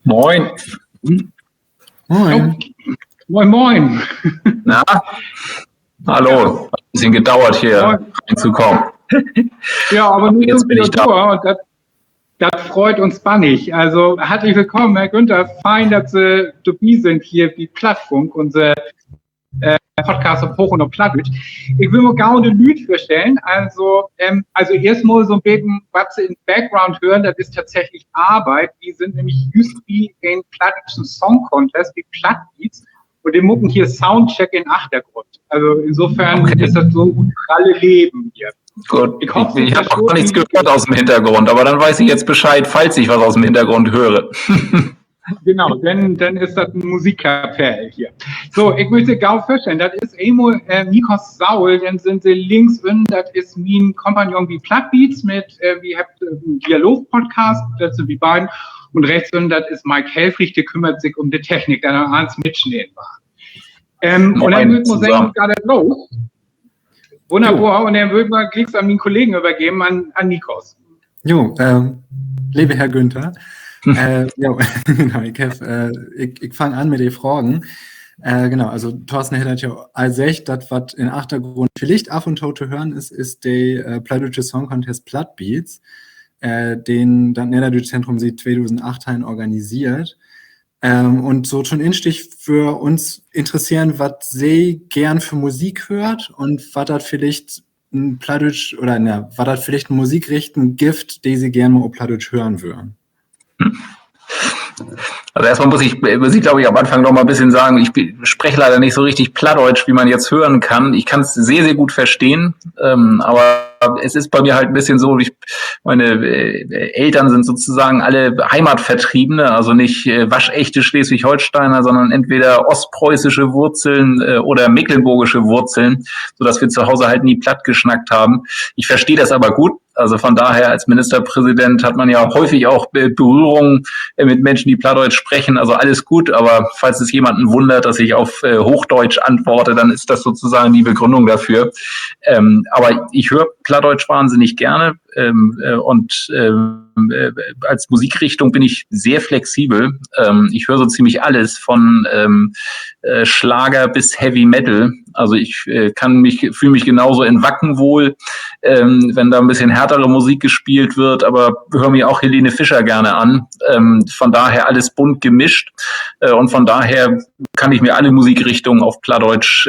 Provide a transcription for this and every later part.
Moin. Moin. Moin, moin. Na? Hallo. Hat ein bisschen gedauert, hier reinzukommen. Ja, aber nun Jetzt sind bin wir ich da. durch und das freut uns bannig. Also herzlich willkommen, Herr Günther. Fein, dass Sie dabei sind hier wie Plattfunk, unser Podcast auf Hoch und auf Plattdeutsch. Ich will mir gerne eine Lüd vorstellen. Also erstmal so ein bisschen, was Sie im Background hören, das ist tatsächlich Arbeit. Die sind nämlich just wie den Plattdeutschen Song Contest, die Plattbeats. Und die mucken hier Soundcheck in Achtergrund. Also insofern ist das so ein pralle Leben hier. Gut, ich habe auch gar nichts gehört aus dem Hintergrund, aber dann weiß ich jetzt Bescheid, falls ich was aus dem Hintergrund höre. Genau, dann ist das ein Musikkapell hier. So, ich möchte gerne vorstellen, das ist einmal Nikos Saul, dann sind sie links und das ist mein Kompagnon wie Plattbeats mit, wir haben einen Dialog-Podcast, das sind die beiden, und rechts und das ist Mike Helfrich, der kümmert sich um die Technik, der noch eins mitschneiden war. Und dann würde man sagen, geht das los. Wunderbar, und dann würde man Klicks an meinen Kollegen übergeben, an Nikos. Jo, liebe Herr Günther, genau, ich fange an mit den Fragen. Genau, also Thorsten hat ja gesagt, das, was in Achtergrund vielleicht ab und zu zu hören ist der Plattdeutsche Song Contest Plattbeats, den das Niederdeutsche Zentrum seit 2008 organisiert. Und so schon instich für uns interessieren, was Sie gern für Musik hört und was das vielleicht ein Plattdeutsch oder was das vielleicht eine Musikrichtung gibt, die Sie gerne mal auf Plattdeutsch hören würden. Also erstmal muss ich glaube ich, am Anfang noch mal ein bisschen sagen, ich spreche leider nicht so richtig Plattdeutsch, wie man jetzt hören kann. Ich kann es sehr, sehr gut verstehen, aber es ist bei mir halt ein bisschen so, meine Eltern sind sozusagen alle Heimatvertriebene, also nicht waschechte Schleswig-Holsteiner, sondern entweder ostpreußische Wurzeln oder mecklenburgische Wurzeln, sodass wir zu Hause halt nie platt geschnackt haben. Ich verstehe das aber gut. Also von daher, als Ministerpräsident hat man ja häufig auch Berührungen mit Menschen, die Plattdeutsch sprechen. Also alles gut, aber falls es jemanden wundert, dass ich auf Hochdeutsch antworte, dann ist das sozusagen die Begründung dafür. Aber ich höre Plattdeutsch wahnsinnig gerne und als Musikrichtung bin ich sehr flexibel. Ich höre so ziemlich alles von Schlager bis Heavy Metal. Also ich fühle mich genauso in Wacken wohl, wenn da ein bisschen härtere Musik gespielt wird, aber höre mir auch Helene Fischer gerne an. Von daher alles bunt gemischt und von daher kann ich mir alle Musikrichtungen auf Plattdeutsch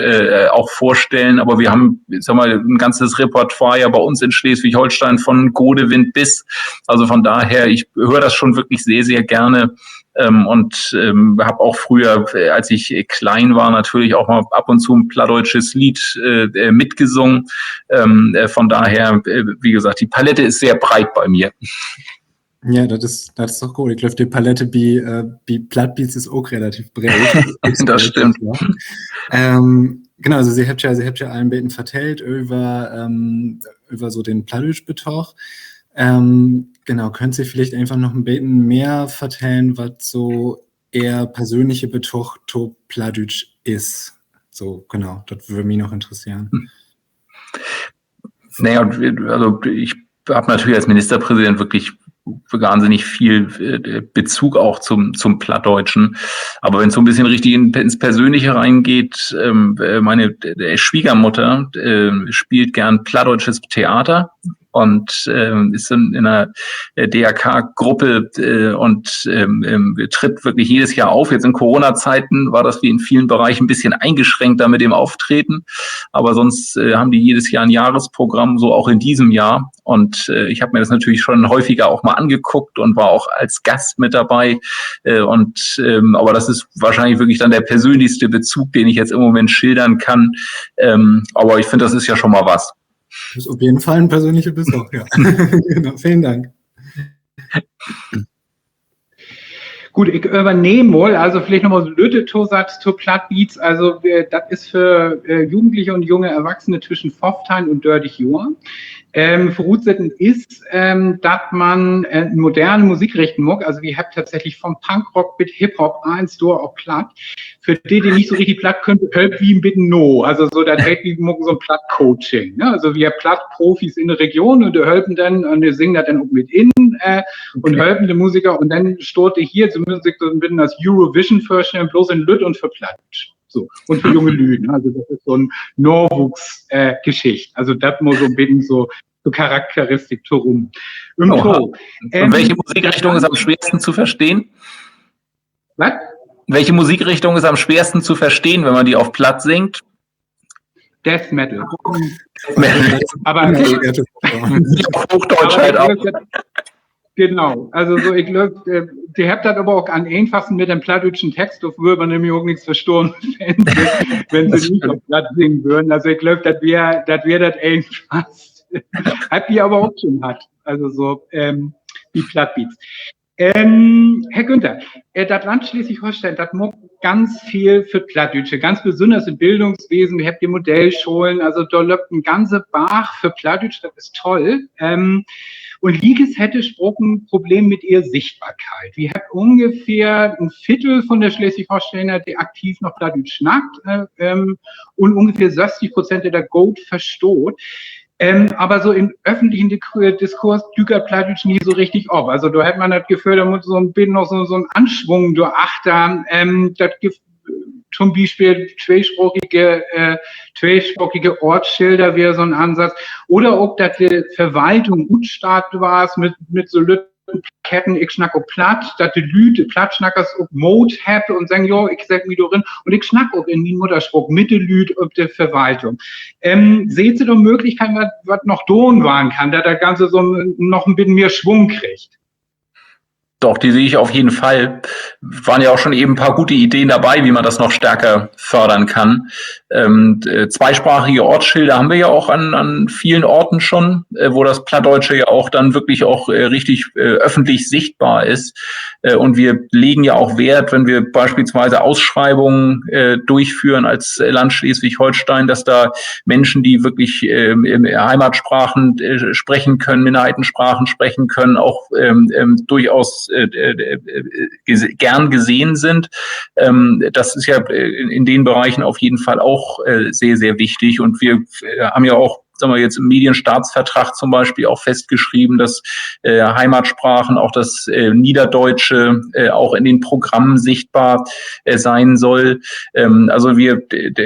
auch vorstellen. Aber wir haben, ich sag mal, ein ganzes Repertoire ja bei uns in Schleswig-Holstein von Godewind bis. Also von daher, ich höre das schon wirklich sehr, sehr gerne. Und habe auch früher, als ich klein war, natürlich auch mal ab und zu ein plattdeutsches Lied mitgesungen. Von daher, wie gesagt, die Palette ist sehr breit bei mir. Ja, das ist doch gut. Ich glaube, die Palette wie Plattbeats ist auch relativ breit. Das stimmt. Genau, also sie habt ja allen Beten vertellt über so den Plattdeutsch-Betoch. Genau, könnt ihr vielleicht einfach noch ein bisschen mehr vertellen, was so eher persönliche Betoch to Plattdeutsch ist? So, genau, das würde mich noch interessieren. Naja, also ich habe natürlich als Ministerpräsident wirklich wahnsinnig viel Bezug auch zum Plattdeutschen. Aber wenn es so ein bisschen richtig ins Persönliche reingeht, meine Schwiegermutter spielt gern plattdeutsches Theater und ist in einer DRK-Gruppe und tritt wirklich jedes Jahr auf. Jetzt in Corona-Zeiten war das wie in vielen Bereichen ein bisschen eingeschränkter mit dem Auftreten, aber sonst haben die jedes Jahr ein Jahresprogramm, so auch in diesem Jahr. Und ich habe mir das natürlich schon häufiger auch mal angeguckt und war auch als Gast mit dabei. Aber das ist wahrscheinlich wirklich dann der persönlichste Bezug, den ich jetzt im Moment schildern kann. Aber ich finde, das ist ja schon mal was. Das ist auf jeden Fall ein persönlicher Besuch, ja. Genau, vielen Dank. Gut, ich übernehme mal, also vielleicht nochmal so Lütte-Tosatz zu Plattbeats. Also das ist für Jugendliche und junge Erwachsene zwischen 15 und 30 Jahren. Voraussetzung ist, dass man moderne Musik richten mag. Also wir haben tatsächlich vom Punkrock bis Hip-Hop eins durch auf Platt. Für die nicht so richtig platt können, help wie ein bisschen no. Also so, das hält wie so ein Platt-Coaching. Ne? Also wir Platt-Profis in der Region und die helfen dann und die singen das dann auch mit innen und helfen die Musiker und dann steht hier zumindest so ein bisschen als Eurovision vorstellen, bloß in Lütt und für Platt. So. Und für junge Lüden. Also das ist so ein Norwuchs-Geschichte. Also das muss so ein bisschen so Charakteristik rum. Und welche Musikrichtung ist am schwersten zu verstehen? Was? Welche Musikrichtung ist am schwersten zu verstehen, wenn man die auf Platt singt? Death Metal. Aber Hochdeutsch halt auch. Genau, also so, ich glaube, die habt das aber auch an einfachsten mit dem plattdeutschen Text, auf würde man nämlich auch nichts verstehen, wenn sie nicht auf Platt singen würden. Also ich glaube, das wäre das einfachst. Habt ihr aber auch schon hat, also so wie Plattbeats. Herr Günther, das Land Schleswig-Holstein, das macht ganz viel für Plattdeutsche, ganz besonders im Bildungswesen. Wir haben die Modellschulen, also da läuft ein ganzer Bach für Plattdeutsch, das ist toll. Und Liges hätte ein Problem mit ihrer Sichtbarkeit. Wir haben ungefähr ein Viertel von der Schleswig-Holsteiner, die aktiv noch Plattdeutsch schnackt, und ungefähr 60% der Goat versteht. Aber so im öffentlichen Diskurs dügert Plattdeutsch nie so richtig auf. Also da hat man das Gefühl, da muss so ein bisschen noch so ein Anschwung durchachtern. Das gibt zum Beispiel zweisprachige Ortsschilder wäre so ein Ansatz. Oder ob das die Verwaltung gut stark war, mit so Ketten, ich schnack auch platt, dass die Lüte Plattschnackers auch Mode haben und sagen, jo, ich sag wie du drin und ich schnack auch in die Mutterspruch mit der Lüte und der Verwaltung. Seht ihr doch Möglichkeiten, was noch Don waren kann, dass das Ganze so noch ein bisschen mehr Schwung kriegt? Doch, die sehe ich auf jeden Fall. Waren ja auch schon eben ein paar gute Ideen dabei, wie man das noch stärker fördern kann. Zweisprachige Ortsschilder haben wir ja auch an vielen Orten schon, wo das Plattdeutsche ja auch dann wirklich auch richtig öffentlich sichtbar ist. Und wir legen ja auch Wert, wenn wir beispielsweise Ausschreibungen durchführen als Land Schleswig-Holstein, dass da Menschen, die wirklich Heimatsprachen sprechen können, Minderheitensprachen sprechen können, auch durchaus gern gesehen sind. Das ist ja in den Bereichen auf jeden Fall auch sehr, sehr wichtig. Und wir haben ja auch, sagen wir jetzt im Medienstaatsvertrag zum Beispiel auch festgeschrieben, dass Heimatsprachen, auch das Niederdeutsche auch in den Programmen sichtbar sein soll. Also wir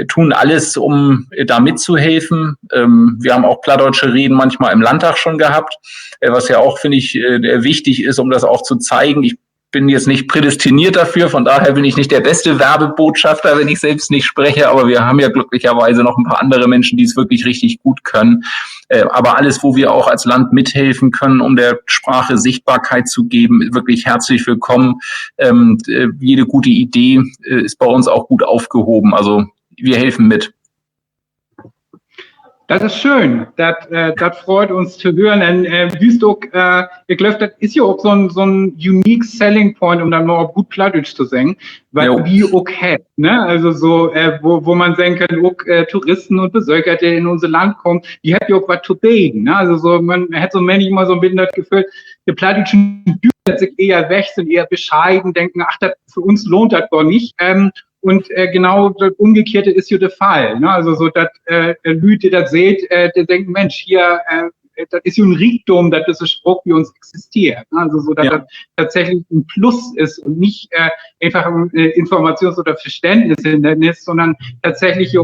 tun alles, um da mitzuhelfen. Wir haben auch plattdeutsche Reden manchmal im Landtag schon gehabt, was ja auch, finde ich, wichtig ist, um das auch zu zeigen. Ich bin jetzt nicht prädestiniert dafür, von daher bin ich nicht der beste Werbebotschafter, wenn ich selbst nicht spreche, aber wir haben ja glücklicherweise noch ein paar andere Menschen, die es wirklich richtig gut können. Aber alles, wo wir auch als Land mithelfen können, um der Sprache Sichtbarkeit zu geben, wirklich herzlich willkommen. Jede gute Idee ist bei uns auch gut aufgehoben, also wir helfen mit. Das ist schön. Das freut uns zu hören. Und ich glaube, das ist ja auch so ein unique selling point, um dann mal auf gut Plattdeutsch zu singen, weil wie okay, ne? Also so, wo man sagen kann, Touristen und Besöker, die in unser Land kommen, die hat ja auch was zu reden, ne? Also so, man hat so manchmal so ein bisschen das Gefühl, die Plattdeutschen düsen sich eher weg, sind eher bescheiden, denken, ach, für uns lohnt das doch nicht. Und genau das Umgekehrte ist hier der Fall. Ne? Also so, dass Leute, das seht, die denken, Mensch, hier, das ist ja ein Reichtum, dass das ein Spruch wie uns existiert. Ne? Also so, dass das tatsächlich ein Plus ist und nicht einfach Informations- oder Verständnishindernis, sondern tatsächlich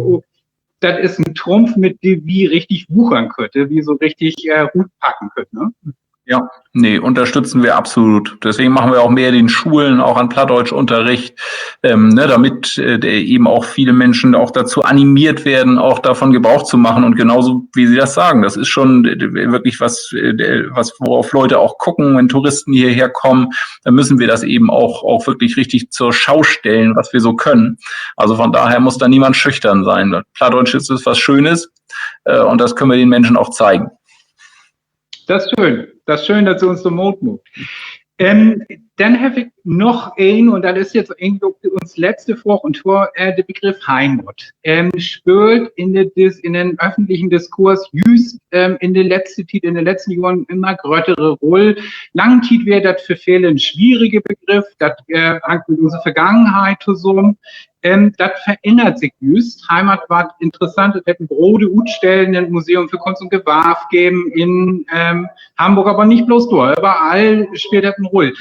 das ist ein Trumpf, mit dem wie richtig wuchern könnte, wie so richtig Hut packen könnte. Ne? Ja, nee, unterstützen wir absolut. Deswegen machen wir auch mehr den Schulen, auch an Plattdeutschunterricht, damit eben auch viele Menschen auch dazu animiert werden, auch davon Gebrauch zu machen. Und genauso, wie Sie das sagen, das ist schon wirklich was, worauf Leute auch gucken, wenn Touristen hierher kommen, dann müssen wir das eben auch wirklich richtig zur Schau stellen, was wir so können. Also von daher muss da niemand schüchtern sein. Plattdeutsch ist was Schönes und das können wir den Menschen auch zeigen. Das ist schön. Das ist schön, dass Sie uns so Mut macht. Dann habe ich noch ein, und das ist jetzt irgendwie uns letzte Woche, und zwar der Begriff Heimat. Spielt in den öffentlichen Diskurs just in den letzten Jahren immer größere Rolle. Lange Zeit wäre das für viele ein schwieriger Begriff, das hängt mit unserer Vergangenheit zusammen. Das verändert sich just. Heimat war interessant, es hätten große Utstellen im Museum für Kunst und Gewerbe geben in Hamburg, aber nicht bloß dort, überall spielt das eine Rolle.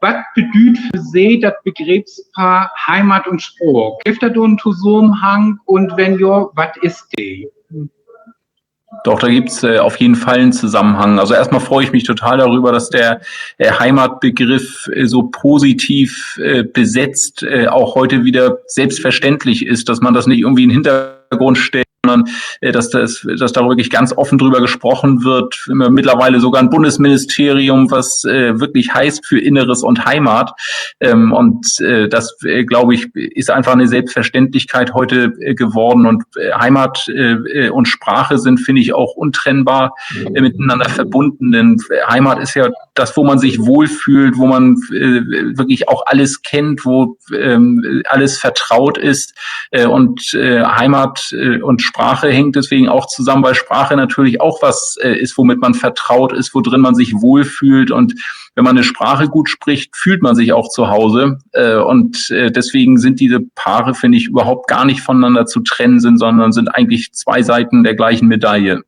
Was bedeutet für Sie das Begriffspaar Heimat und Spruch? Gibt da einen Zusammenhang und wenn ja, was ist die? Doch, da gibt's auf jeden Fall einen Zusammenhang. Also erstmal freue ich mich total darüber, dass der Heimatbegriff so positiv besetzt auch heute wieder selbstverständlich ist, dass man das nicht irgendwie in den Hintergrund stellt, sondern dass darüber wirklich ganz offen drüber gesprochen wird. Mittlerweile sogar ein Bundesministerium, was wirklich heißt für Inneres und Heimat. Das, glaube ich, ist einfach eine Selbstverständlichkeit heute geworden. Und Heimat und Sprache sind, finde ich, auch untrennbar miteinander verbunden. Denn Heimat ist ja das, wo man sich wohlfühlt, wo man wirklich auch alles kennt, wo alles vertraut ist. Heimat und Sprache hängt deswegen auch zusammen, weil Sprache natürlich auch was ist, womit man vertraut ist, wo drin man sich wohlfühlt. Und wenn man eine Sprache gut spricht, fühlt man sich auch zu Hause. Deswegen sind diese Paare, finde ich, überhaupt gar nicht voneinander zu trennen sondern sind eigentlich zwei Seiten der gleichen Medaille.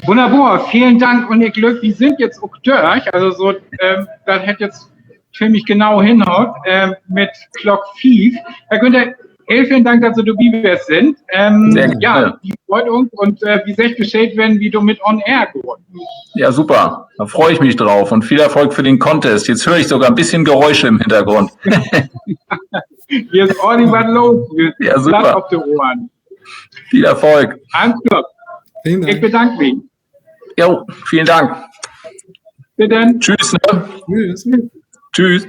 Wunderbar, vielen Dank und ihr Glück. Wir sind jetzt auch durch, also so, das hätte jetzt für mich genau hinhaut, mit Clock 5. Herr Günther, vielen Dank, dass Sie dabei sind. Ja, die freut uns und wie sehr Bescheid werden, wie du mit On Air geworden. Ja, super. Da freue ich mich drauf und viel Erfolg für den Contest. Jetzt höre ich sogar ein bisschen Geräusche im Hintergrund. Hier ist ordentlich was los. Ja, super. Blatt auf die Ohren. Viel Erfolg. Alles klar. Ich bedanke mich. Jo, vielen Dank. Bitte. Tschüss. Ne? Tschüss. Tschüss.